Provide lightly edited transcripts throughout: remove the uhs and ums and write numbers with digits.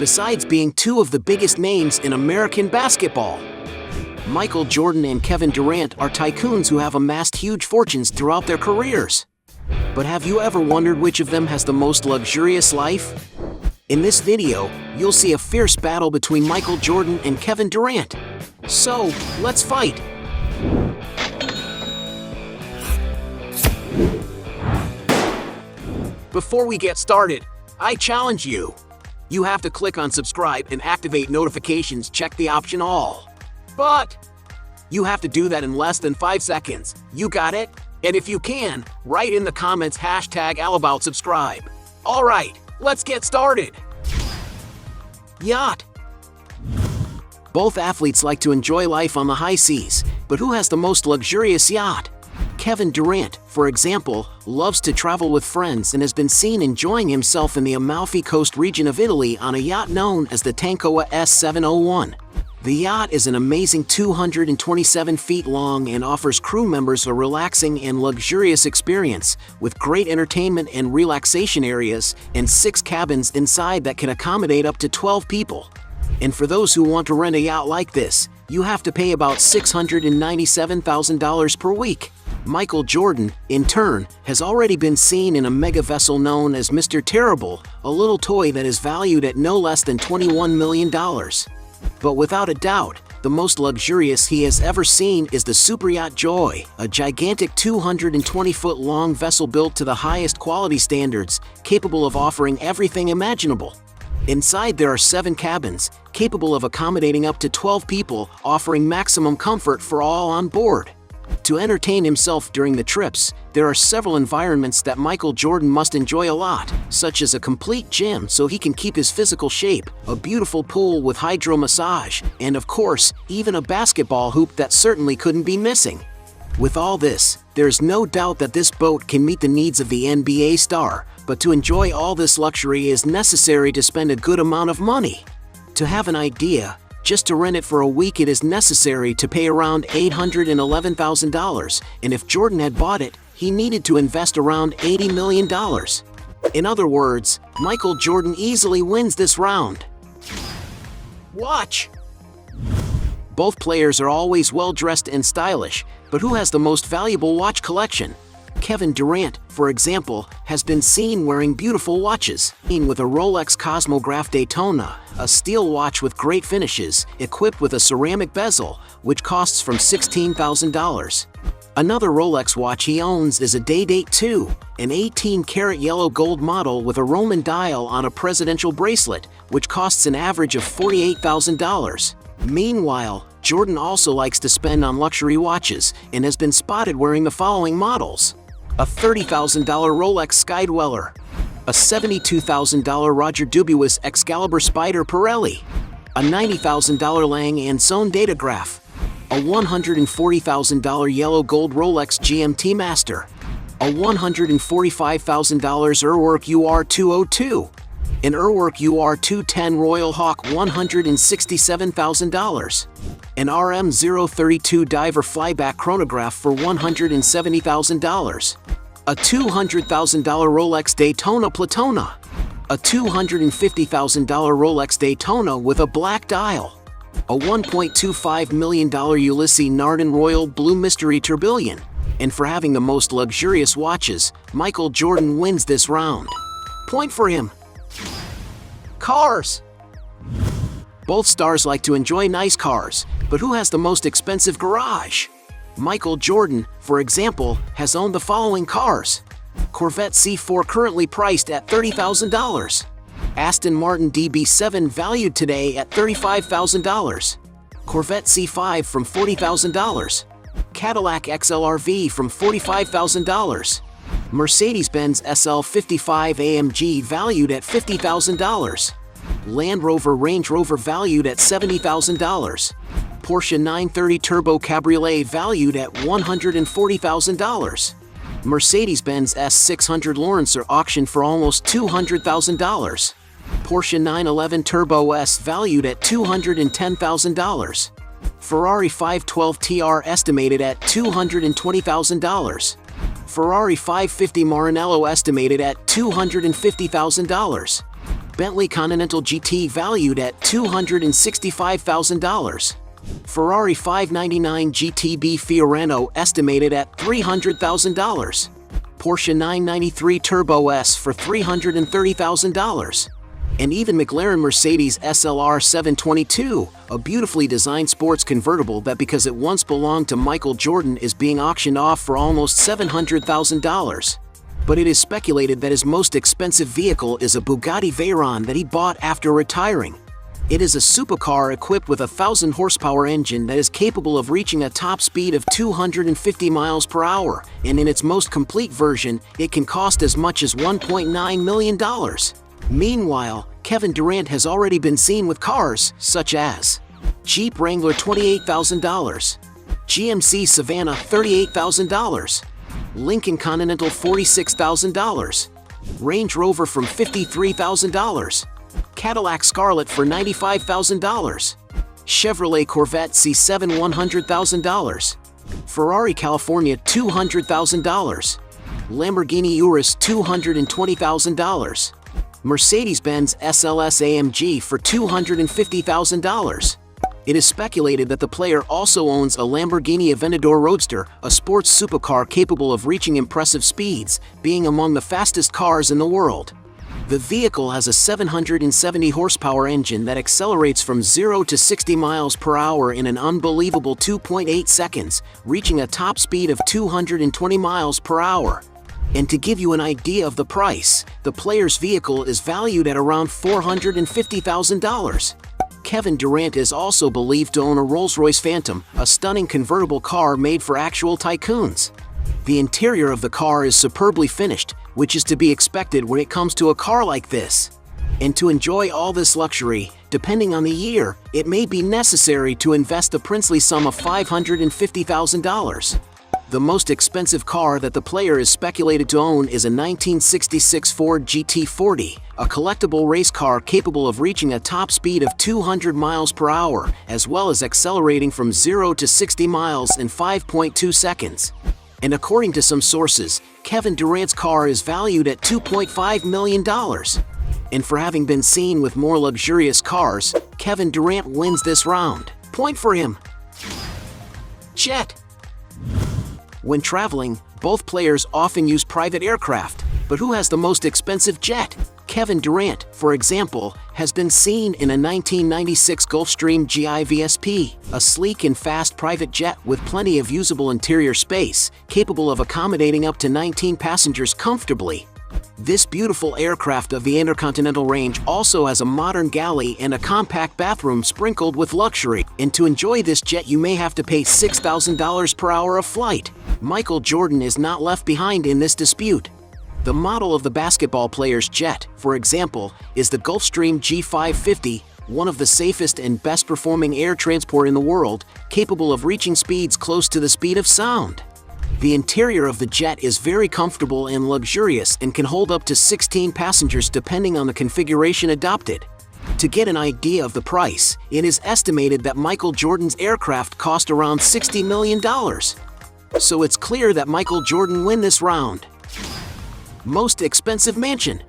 besides being two of the biggest names in American basketball. Michael Jordan and Kevin Durant are tycoons who have amassed huge fortunes throughout their careers. But have you ever wondered which of them has the most luxurious life? In this video, you'll see a fierce battle between Michael Jordan and Kevin Durant. So, let's fight! Before we get started, I challenge you. You have to click on subscribe and activate notifications, check the option all. But you have to do that in less than 5 seconds. You got it? And if you can, write in the comments #AllAboutSubscribe. Alright, let's get started. Yacht. Both athletes like to enjoy life on the high seas, but who has the most luxurious yacht? Kevin Durant, for example, loves to travel with friends and has been seen enjoying himself in the Amalfi Coast region of Italy on a yacht known as the Tankoa S701. The yacht is an amazing 227 feet long and offers crew members a relaxing and luxurious experience, with great entertainment and relaxation areas and 6 cabins inside that can accommodate up to 12 people. And for those who want to rent a yacht like this, you have to pay about $697,000 per week. Michael Jordan, in turn, has already been seen in a mega vessel known as Mr. Terrible, a little toy that is valued at no less than $21 million. But without a doubt, the most luxurious he has ever seen is the Superyacht Joy, a gigantic 220-foot-long vessel built to the highest quality standards, capable of offering everything imaginable. Inside there are 7 cabins, capable of accommodating up to 12 people, offering maximum comfort for all on board. To entertain himself during the trips, there are several environments that Michael Jordan must enjoy a lot, such as a complete gym so he can keep his physical shape, a beautiful pool with hydro massage, and of course, even a basketball hoop that certainly couldn't be missing. With all this, there's no doubt that this boat can meet the needs of the NBA star, but to enjoy all this luxury is necessary to spend a good amount of money. To have an idea, just to rent it for a week it is necessary to pay around $811,000, and if Jordan had bought it, he needed to invest around $80 million. In other words, Michael Jordan easily wins this round. Watch! Both players are always well-dressed and stylish, but who has the most valuable watch collection? Kevin Durant, for example, has been seen wearing beautiful watches, with a Rolex Cosmograph Daytona, a steel watch with great finishes, equipped with a ceramic bezel, which costs from $16,000. Another Rolex watch he owns is a Day-Date 2, an 18-karat yellow gold model with a Roman dial on a presidential bracelet, which costs an average of $48,000. Meanwhile, Jordan also likes to spend on luxury watches and has been spotted wearing the following models: a $30,000 Rolex Skydweller, a $72,000 Roger Dubuis Excalibur Spider Pirelli, a $90,000 Lang & Son Datograph, a $140,000 yellow gold Rolex GMT Master, a $145,000 Urwerk UR202, an Urwerk UR210 Royal Hawk $167,000, an RM032 Diver Flyback Chronograph for $170,000, a $200,000 Rolex Daytona Platona, a $250,000 Rolex Daytona with a black dial, a $1.25 million Ulysses Nardin Royal Blue Mystery Tourbillon. And for having the most luxurious watches, Michael Jordan wins this round. Point for him. Cars. Both stars like to enjoy nice cars, but who has the most expensive garage? Michael Jordan, for example, has owned the following cars: Corvette C4 currently priced at $30,000, Aston Martin DB7 valued today at $35,000, Corvette C5 from $40,000, Cadillac XLRV from $45,000, Mercedes-Benz SL55 AMG valued at $50,000, Land Rover Range Rover valued at $70,000, Porsche 930 Turbo Cabriolet valued at $140,000, Mercedes-Benz S600 Lancer auctioned for almost $200,000, Porsche 911 Turbo S valued at $210,000, Ferrari 512 TR estimated at $220,000, Ferrari 550 Maranello estimated at $250,000, Bentley Continental GT valued at $265,000. Ferrari 599 GTB Fiorano estimated at $300,000. Porsche 993 Turbo S for $330,000. And even McLaren Mercedes SLR 722, a beautifully designed sports convertible that because it once belonged to Michael Jordan is being auctioned off for almost $700,000. But it is speculated that his most expensive vehicle is a Bugatti Veyron that he bought after retiring. It is a supercar equipped with a 1,000 horsepower engine that is capable of reaching a top speed of 250 miles per hour, and in its most complete version, it can cost as much as $1.9 million. Meanwhile, Kevin Durant has already been seen with cars such as Jeep Wrangler $28,000, GMC Savannah $38,000, Lincoln Continental $46,000, Range Rover from $53,000, Cadillac Scarlet for $95,000, Chevrolet Corvette C7 $100,000, Ferrari California $200,000, Lamborghini Urus $220,000, Mercedes-Benz SLS AMG for $250,000. It is speculated that the player also owns a Lamborghini Aventador Roadster, a sports supercar capable of reaching impressive speeds, being among the fastest cars in the world. The vehicle has a 770 horsepower engine that accelerates from 0 to 60 miles per hour in an unbelievable 2.8 seconds, reaching a top speed of 220 miles per hour. And to give you an idea of the price, the player's vehicle is valued at around $450,000. Kevin Durant is also believed to own a Rolls-Royce Phantom, a stunning convertible car made for actual tycoons. The interior of the car is superbly finished, which is to be expected when it comes to a car like this. And to enjoy all this luxury, depending on the year, it may be necessary to invest a princely sum of $550,000. The most expensive car that the player is speculated to own is a 1966 Ford GT40, a collectible race car capable of reaching a top speed of 200 miles per hour, as well as accelerating from 0 to 60 miles in 5.2 seconds. And according to some sources, Kevin Durant's car is valued at $2.5 million. And for having been seen with more luxurious cars, Kevin Durant wins this round. Point for him. Jet. When traveling, both players often use private aircraft, but who has the most expensive jet? Kevin Durant, for example, has been seen in a 1996 Gulfstream GI-VSP, a sleek and fast private jet with plenty of usable interior space, capable of accommodating up to 19 passengers comfortably. This beautiful aircraft of the intercontinental range also has a modern galley and a compact bathroom sprinkled with luxury. And to enjoy this jet, you may have to pay $6,000 per hour of flight. Michael Jordan is not left behind in this dispute. The model of the basketball player's jet, for example, is the Gulfstream G550, one of the safest and best performing air transport in the world, capable of reaching speeds close to the speed of sound. The interior of the jet is very comfortable and luxurious and can hold up to 16 passengers depending on the configuration adopted. To get an idea of the price, it is estimated that Michael Jordan's aircraft cost around $60 million. So it's clear that Michael Jordan wins this round. Most expensive mansion.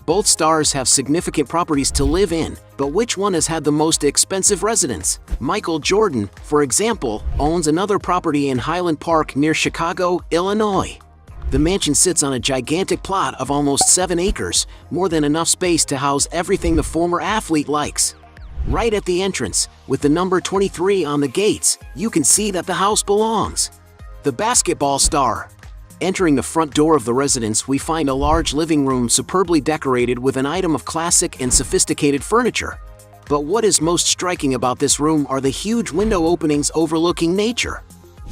Both stars have significant properties to live in, but which one has had the most expensive residence? Michael Jordan, for example, owns another property in Highland Park near Chicago, Illinois. The mansion sits on a gigantic plot of almost 7 acres, more than enough space to house everything the former athlete likes. Right at the entrance, with the number 23 on the gates, you can see that the house belongs. The basketball star. Entering the front door of the residence, we find a large living room superbly decorated with an item of classic and sophisticated furniture. But what is most striking about this room are the huge window openings overlooking nature.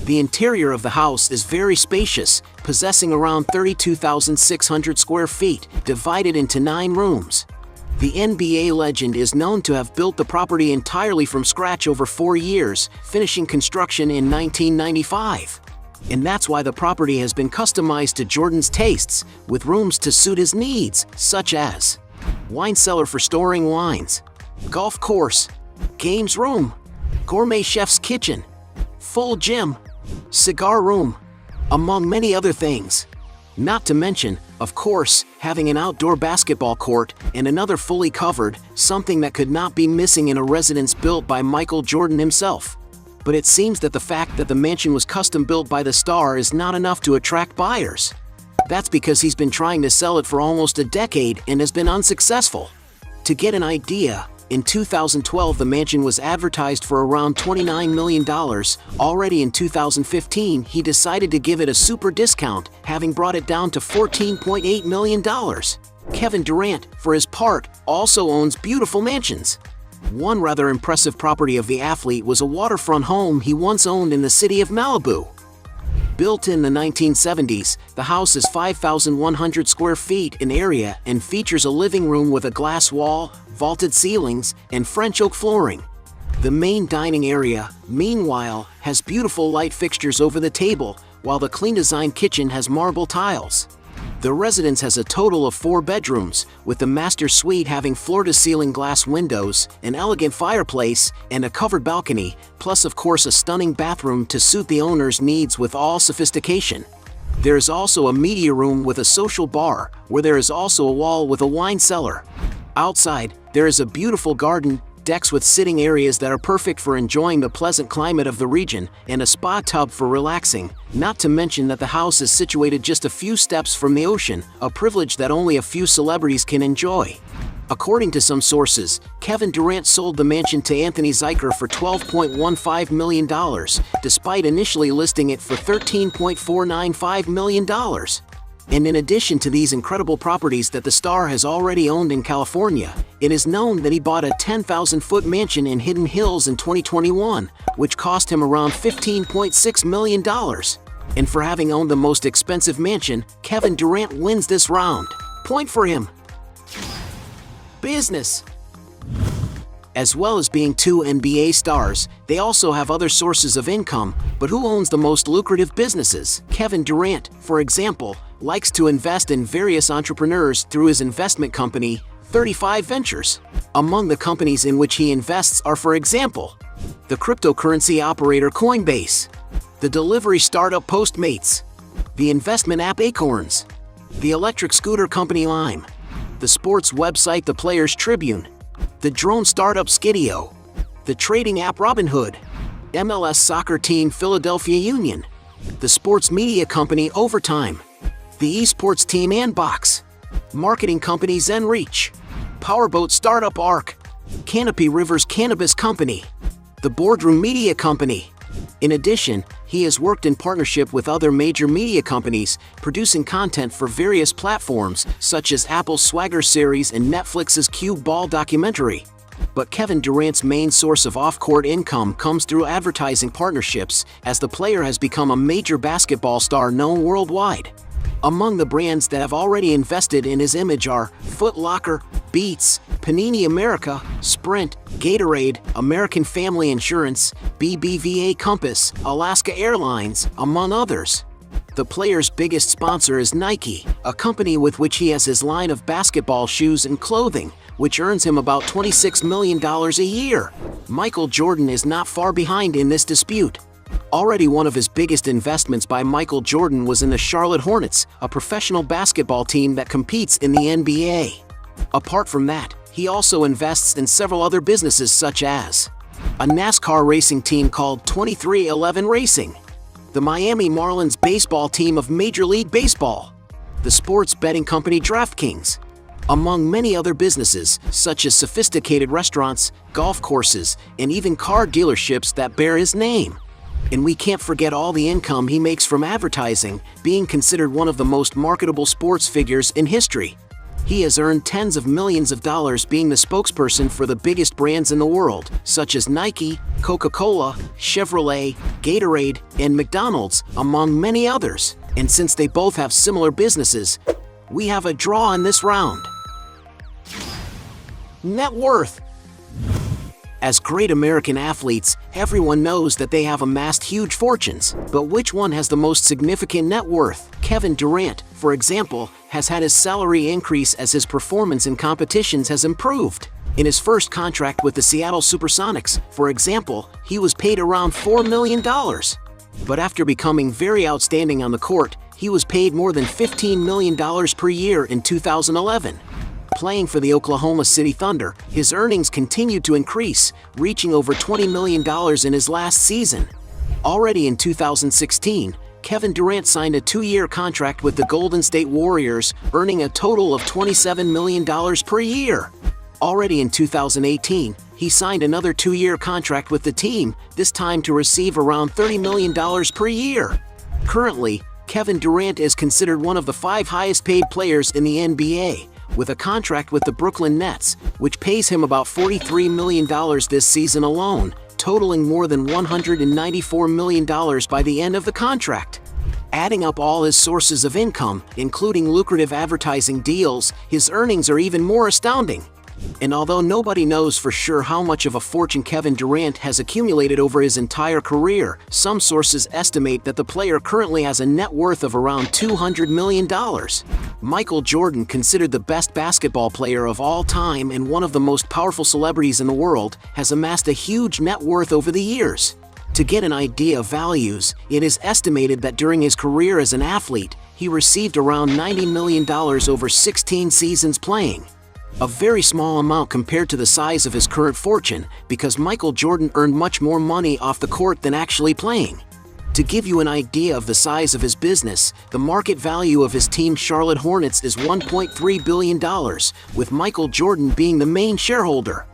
The interior of the house is very spacious, possessing around 32,600 square feet, divided into 9 rooms. The NBA legend is known to have built the property entirely from scratch over 4 years, finishing construction in 1995. And that's why the property has been customized to Jordan's tastes, with rooms to suit his needs, such as wine cellar for storing wines, golf course, games room, gourmet chef's kitchen, full gym, cigar room, among many other things. Not to mention, Of course, having an outdoor basketball court and another fully covered, something that could not be missing in a residence built by Michael Jordan himself. But it seems that the fact that the mansion was custom built by the star is not enough to attract buyers. That's because he's been trying to sell it for almost a decade and has been unsuccessful. To get an idea, in 2012 the mansion was advertised for around $29 million. Already in 2015 he decided to give it a super discount, having brought it down to $14.8 million. Kevin Durant, for his part, also owns beautiful mansions. One rather impressive property of the athlete was a waterfront home he once owned in the city of Malibu. Built in the 1970s, the house is 5,100 square feet in area and features a living room with a glass wall, vaulted ceilings, and French oak flooring. The main dining area, meanwhile, has beautiful light fixtures over the table, while the clean design kitchen has marble tiles. The residence has a total of 4 bedrooms, with the master suite having floor-to-ceiling glass windows, an elegant fireplace, and a covered balcony, plus of course a stunning bathroom to suit the owner's needs with all sophistication. There is also a media room with a social bar, where there is also a wall with a wine cellar. Outside, there is a beautiful garden, decks with sitting areas that are perfect for enjoying the pleasant climate of the region, and a spa tub for relaxing, not to mention that the house is situated just a few steps from the ocean, a privilege that only a few celebrities can enjoy. According to some sources, Kevin Durant sold the mansion to Anthony Zeiker for $12.15 million, despite initially listing it for $13.495 million. And in addition to these incredible properties that the star has already owned in California, it is known that he bought a 10,000-foot mansion in Hidden Hills in 2021, which cost him around $15.6 million. And for having owned the most expensive mansion, Kevin Durant wins this round. Point for him. Business. As well as being 2 NBA stars, they also have other sources of income, but who owns the most lucrative businesses? Kevin Durant, for example, likes to invest in various entrepreneurs through his investment company, 35 Ventures. Among the companies in which he invests are, for example, the cryptocurrency operator Coinbase, the delivery startup Postmates, the investment app Acorns, the electric scooter company Lime, the sports website The Players Tribune, the drone startup Skidio, the trading app Robinhood, MLS soccer team Philadelphia Union, the sports media company Overtime, the esports team Andbox, marketing company ZenReach, powerboat startup Arc, Canopy Rivers Cannabis Company, the Boardroom Media Company. In addition, he has worked in partnership with other major media companies, producing content for various platforms such as Apple's Swagger series and Netflix's Cue Ball documentary. But Kevin Durant's main source of off-court income comes through advertising partnerships, as the player has become a major basketball star known worldwide. Among the brands that have already invested in his image are Foot Locker, Beats, Panini America, Sprint, Gatorade, American Family Insurance, BBVA Compass, Alaska Airlines, among others. The player's biggest sponsor is Nike, a company with which he has his line of basketball shoes and clothing, which earns him about $26 million a year. Michael Jordan is not far behind in this dispute. Already one of his biggest investments by Michael Jordan was in the Charlotte Hornets, a professional basketball team that competes in the NBA. Apart from that, he also invests in several other businesses such as a NASCAR racing team called 2311 Racing, the Miami Marlins baseball team of Major League Baseball, the sports betting company DraftKings, among many other businesses such as sophisticated restaurants, golf courses, and even car dealerships that bear his name. And we can't forget all the income he makes from advertising, being considered one of the most marketable sports figures in history. He has earned tens of millions of dollars being the spokesperson for the biggest brands in the world, such as Nike, Coca-Cola, Chevrolet, Gatorade, and McDonald's, among many others. And since they both have similar businesses, we have a draw in this round. Net worth. As great American athletes, everyone knows that they have amassed huge fortunes. But which one has the most significant net worth? Kevin Durant, for example, has had his salary increase as his performance in competitions has improved. In his first contract with the Seattle Supersonics, for example, he was paid around $4 million. But after becoming very outstanding on the court, he he was paid more than $15 million per year in 2011. Playing for the Oklahoma City Thunder, his earnings continued to increase, reaching over $20 million in his last season. Already in 2016, Kevin Durant signed a 2-year contract with the Golden State Warriors, earning a total of $27 million per year. Already in 2018, he signed another 2-year contract with the team, this time to receive around $30 million per year. Currently, Kevin Durant is considered one of the 5 highest-paid players in the NBA, with a contract with the Brooklyn Nets, which pays him about $43 million this season alone, totaling more than $194 million by the end of the contract. Adding up all his sources of income, including lucrative advertising deals, his earnings are even more astounding. And although nobody knows for sure how much of a fortune Kevin Durant has accumulated over his entire career, some sources estimate that the player currently has a net worth of around $200 million. Michael Jordan, considered the best basketball player of all time and one of the most powerful celebrities in the world, has amassed a huge net worth over the years. To get an idea of values, it is estimated that during his career as an athlete, he received around $90 million over 16 seasons playing. A very small amount compared to the size of his current fortune, because Michael Jordan earned much more money off the court than actually playing. To give you an idea of the size of his business, the market value of his team Charlotte Hornets is $1.3 billion, with Michael Jordan being the main shareholder.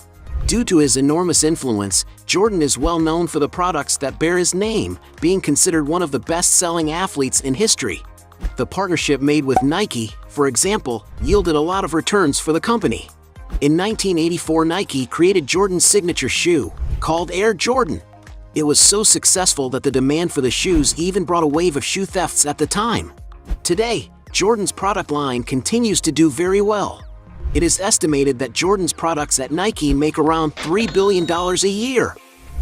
Due to his enormous influence, Jordan is well known for the products that bear his name, being considered one of the best-selling athletes in history. The partnership made with Nike, for example, yielded a lot of returns for the company. In 1984, Nike created Jordan's signature shoe, called Air Jordan. It was so successful that the demand for the shoes even brought a wave of shoe thefts at the time. Today, Jordan's product line continues to do very well. It is estimated that Jordan's products at Nike make around $3 billion a year.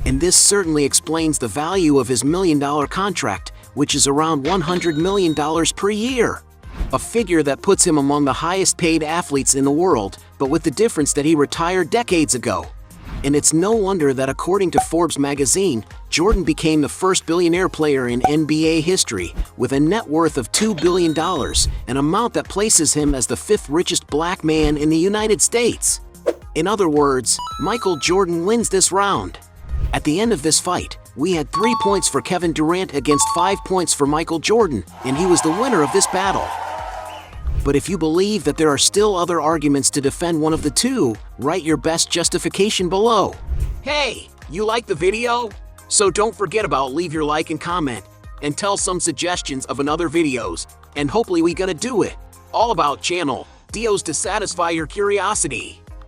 And this certainly explains the value of his million-dollar contract, which is around $100 million per year. A figure that puts him among the highest-paid athletes in the world, but with the difference that he retired decades ago. And it's no wonder that according to Forbes magazine, Jordan became the first billionaire player in NBA history, with a net worth of $2 billion, an amount that places him as the 5th richest black man in the United States. In other words, Michael Jordan wins this round. At the end of this fight, we had 3 points for Kevin Durant against 5 points for Michael Jordan, and he was the winner of this battle. But if you believe that there are still other arguments to defend one of the two, write your best justification below. Hey, you like the video? So don't forget about leave your like and comment, and tell some suggestions of another videos, and hopefully we gonna do it. All about channel Dios to satisfy your curiosity.